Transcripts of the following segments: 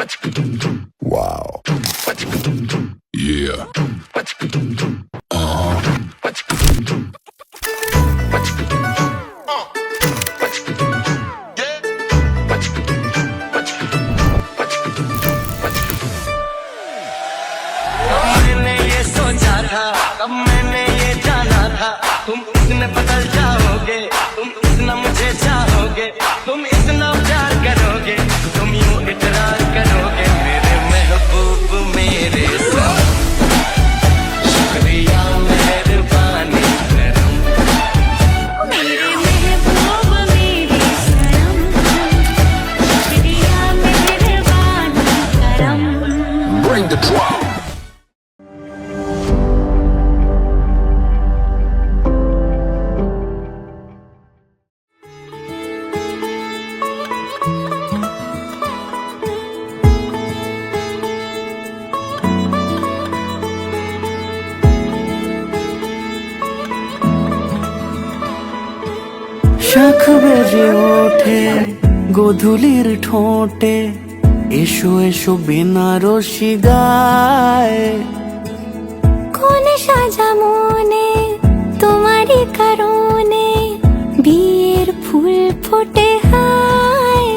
Wow. Yeah. मैंने ये सोचा था, अब मैंने ये जाना था, तुम इतने बदल जाओगे, तुम इतना मुझे चाहोगे, तुम इतना प्यार करोगे, तुम यूं इकरार करोगे मेरे महबूब मेरे साथ। शुक्रिया मेहरबानी करम, मेरे महबूब मेरे सनम, शुक्रिया मेहरबानी करम। Bring the drum. শাখ বেজে ওঠে গোধূলির ঠোঁটে, এসো এসো বেনারসি গায়। কোন সাজা মনে তোমারই কারণে, বিয়ের ফুল ফোটে হায়।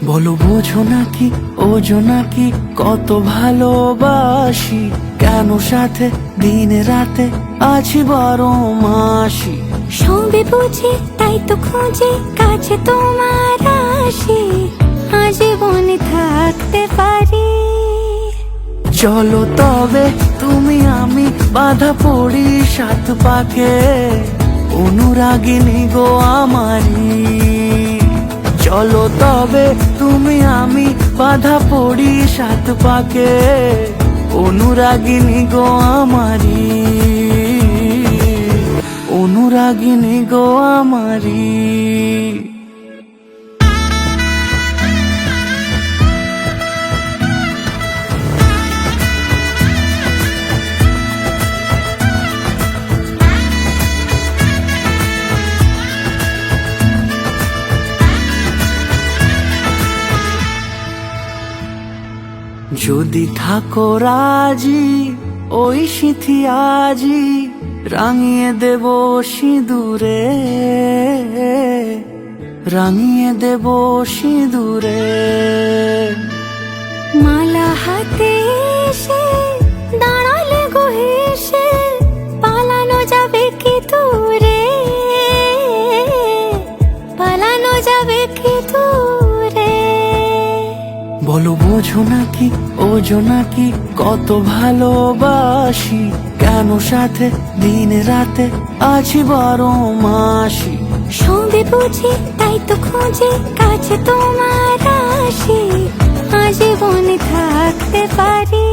বলো বোঝো নাকি ওজো নাকি কত ভালোবাসি, কেন সাথে দিনে রাতে আছি বারো মাসি। সবে বুঝে তাই তো খুঁজে কাছে তোমার আসি, আজীবনে থাকতে পারি। চলো তবে তুমি আমি বাধা পড়ি সাত পাকে, অনুরাগিনী গো আমারি। চলো তবে তুমি আমি বাধা পড়ি সাত পাকে, অনুরাগিনী গো আমারি, অনুরাগিনী গো আমারি। যদি থাকো রাজি ওই সিঁথি আজি, রাঙিয়ে দেব সিঁদুরে, রাঙিয়ে দেব সিঁদুরে। মালা হাতে এসে দাঁড়ালে গো হেসে, পালানো যাবে কি দূরে, পালানো যাবে কি দূরে। বলো বোঝো নাকি ওজো নাকি কত ভালোবাসি, কেন সাথে দিনে রাতে আছি বারো মাসি। সবে বুঝি তাই তো খুঁজে কাছে তোমার আসি, আজীবনে থাকতে পারি।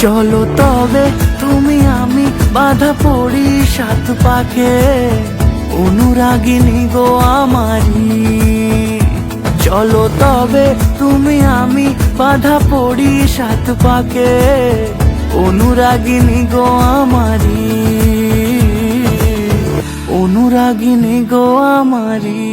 চলো তবে তুমি আমি বাধা পড়ি সাত পাকে, অনুরাগিনী গো আমারি। চলো তবে তুমি আমি বাধা পড়ি সাত পাকে, অনুরাগিনী গো আমারি, অনুরাগিনী গো আমারি।